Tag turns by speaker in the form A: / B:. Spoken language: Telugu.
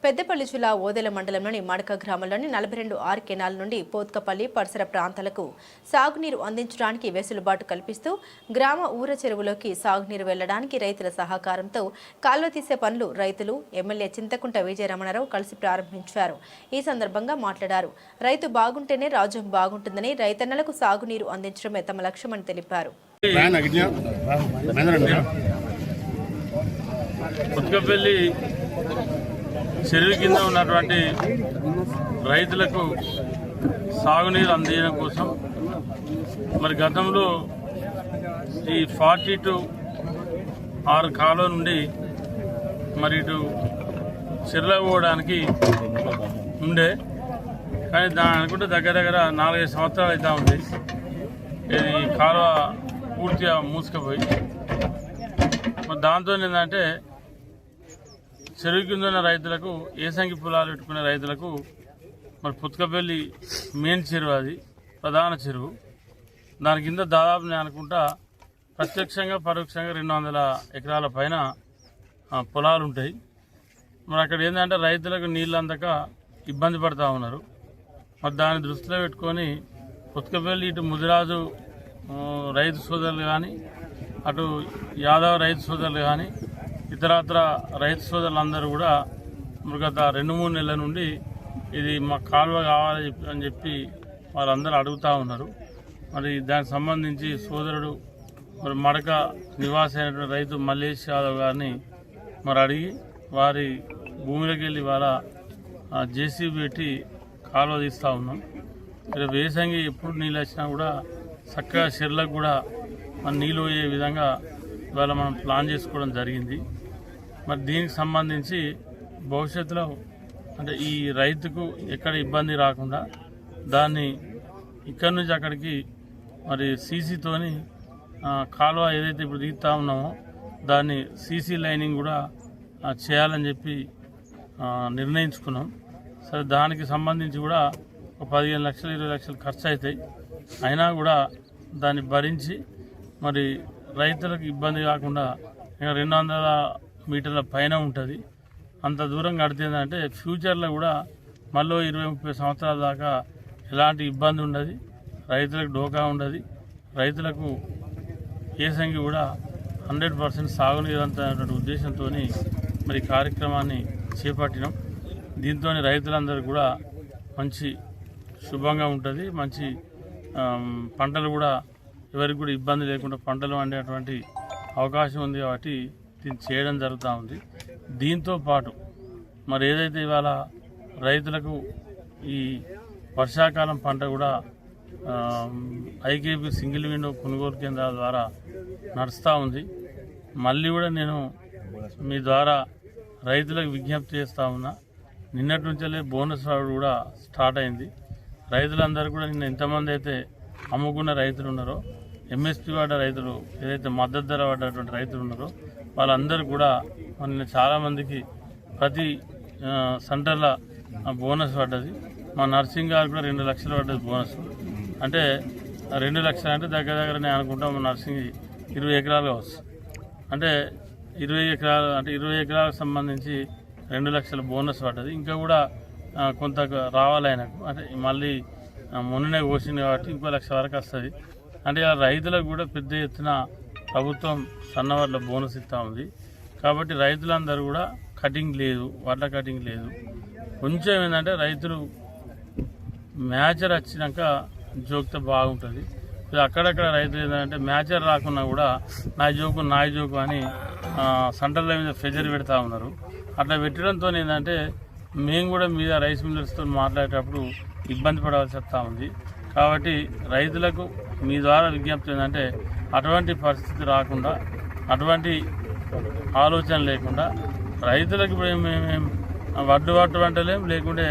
A: పెద్దపల్లి జిల్లా ఓదెల మండలంలోని మడక గ్రామంలోని 42 ఆర్ కెనాల్ నుండి పోత్కపల్లి పరిసర ప్రాంతాలకు సాగునీరు అందించడానికి వెసులుబాటు కల్పిస్తూ గ్రామ ఊర చెరువులోకి సాగునీరు వెళ్లడానికి రైతుల సహకారంతో కాల్వ తీసే పనులు రైతులు ఎమ్మెల్యే చింతకుంట విజయరమణారావు కలిసి ప్రారంభించారు. ఈ సందర్భంగా మాట్లాడారు. రైతు బాగుంటేనే రాజ్యం బాగుంటుందని, రైతన్నలకు సాగునీరు అందించడమే తమ లక్ష్యమని తెలిపారు.
B: చెరువు కింద ఉన్నటువంటి రైతులకు సాగునీరు అందించడం కోసం మరి గతంలో ఈ 42 కాలువ నుండి మరి ఇటు చెరువులో పోవడానికి ఉండే, కానీ దాని అనుకుంటే దగ్గర 4-5 సంవత్సరాలు అవుతా ఉంది. ఇది కాలువ పూర్తిగా మూసుకుపోయి మరి దాంతో ఏంటంటే చెరువు కింద ఉన్న రైతులకు, ఏసంగి పొలాలు పెట్టుకునే రైతులకు మరి పుత్కపల్లి మెయిన్ చెరువు, అది ప్రధాన చెరువు. దాని కింద దాదాపు నేను అనుకుంటా ప్రత్యక్షంగా పరోక్షంగా 200 ఎకరాల పైన పొలాలు ఉంటాయి. మరి అక్కడ ఏంటంటే రైతులకు నీళ్ళు అందక ఇబ్బంది పడుతూ ఉన్నారు. మరి దాన్ని దృష్టిలో పెట్టుకొని పుత్కపల్లి ఇటు ముదిరాజు రైతు సోదరులు కానీ, అటు యాదవ రైతు సోదరులు కానీ, ఇతరత్ర రైతు సోదరులందరూ కూడా గత 2-3 నెలల నుండి ఇది మా కాలువ కావాలి అని చెప్పి వాళ్ళందరూ అడుగుతూ ఉన్నారు. మరి దానికి సంబంధించి సోదరుడు మరి మడక నివాసి అయినటువంటి రైతు మల్లేష్ యాదవ్ గారిని మరి అడిగి వారి భూమిలోకి వెళ్ళి వాళ్ళ జేసీబీ పెట్టి కాలువ తీస్తూ ఉన్నాం. వేసంగి ఎప్పుడు నీళ్ళు వచ్చినా కూడా చక్కగా చెర్లకు కూడా మన నీళ్ళు పోయే విధంగా ఇవాళ మనం ప్లాన్ చేసుకోవడం జరిగింది. మరి దీనికి సంబంధించి భవిష్యత్తులో అంటే ఈ రైతుకు ఎక్కడ ఇబ్బంది రాకుండా దాన్ని ఇక్కడి నుంచి అక్కడికి మరి సీసీతోని కాలువ ఏదైతే ఇప్పుడు తీస్తూ ఉన్నామో దాన్ని సీసీ లైనింగ్ కూడా చేయాలని చెప్పి నిర్ణయించుకున్నాం. సరే, దానికి సంబంధించి కూడా ఒక 15 లక్షలు 20 లక్షలు ఖర్చు అవుతాయి. అయినా కూడా దాన్ని భరించి మరి రైతులకు ఇబ్బంది కాకుండా 200 మీటర్ల పైన ఉంటుంది. అంత దూరం కడితేందంటే ఫ్యూచర్లో కూడా మళ్ళీ 20-30 సంవత్సరాల దాకా ఎలాంటి ఇబ్బంది ఉండదు, రైతులకు డోకా ఉండదు. రైతులకు ఏసంగి కూడా 100% సాగునీరు అంతటువంటి ఉద్దేశంతో మరి కార్యక్రమాన్ని చేపట్టినాం. దీంతో రైతులందరూ కూడా మంచి శుభంగా ఉంటుంది. మంచి పంటలు కూడా ఎవరికి కూడా ఇబ్బంది లేకుండా పంటలు వండేటువంటి అవకాశం ఉంది. కాబట్టి దీన్ని చేయడం జరుగుతూ ఉంది. దీంతో పాటు మరి ఏదైతే ఇవాళ రైతులకు ఈ వర్షాకాలం పంట కూడా ఐకేపీ సింగిల్ విండో కొనుగోలు కేంద్రాల ద్వారా నడుస్తూ ఉంది. మళ్ళీ కూడా నేను మీ ద్వారా రైతులకు విజ్ఞప్తి చేస్తూ ఉన్నా. నిన్నటి నుంచే బోనస్ రావడం కూడా స్టార్ట్ అయింది. రైతులందరూ కూడా నిన్న ఎంతమంది అయితే అమ్ముకున్న రైతులు ఉన్నారో, ఎంఎస్పీ పడ్డ రైతులు, ఏదైతే మద్దతు ధర పడ్డటువంటి రైతులు ఉన్నారో వాళ్ళందరూ కూడా నిన్న చాలామందికి ప్రతి సెంటర్లో బోనస్ పడ్డది. మా నర్సింగ్ గారు కూడా 2 లక్షలు పడ్డది బోనస్. అంటే 2 లక్షలు అంటే దగ్గర నేను అనుకుంటాం మా నర్సింగ్ 20 ఎకరాలు కావచ్చు. అంటే 20 ఎకరాలు అంటే 20 ఎకరాలకు సంబంధించి 2 లక్షల బోనస్ పడ్డది. ఇంకా కూడా కొంత రావాలి ఆయనకు. అంటే మళ్ళీ మొన్ననే కోసింది కాబట్టి ఇంకో 1 లక్ష వరకు వస్తుంది. అంటే ఆ రైతులకు కూడా పెద్ద ఎత్తున ప్రభుత్వం సన్నవడ్ల బోనస్ ఇస్తూ ఉంది. కాబట్టి రైతులందరూ కూడా కటింగ్ లేదు, వడ్ల కటింగ్ లేదు. కొంచెం ఏంటంటే రైతులు మ్యాచర్ వచ్చినాక జోక్తే బాగుంటుంది. అక్కడక్కడ రైతులు ఏంటంటే మ్యాచర్ రాకున్నా కూడా నాయ జోకు అని సెంటర్ల మీద ప్రెజర్ పెడతా ఉన్నారు. అట్లా పెట్టడంతో ఏంటంటే మేము కూడా మీద రైస్ మిల్లర్స్తో మాట్లాడేటప్పుడు ఇబ్బంది పడవలసి వస్తూ ఉంది. కాబట్టి రైతులకు మీ ద్వారా విజ్ఞప్తి ఏంటంటే అటువంటి పరిస్థితి రాకుండా, అటువంటి ఆలోచన లేకుండా రైతులకు ఇప్పుడు మేము వడ్డు పట్టలేం, లేకుంటే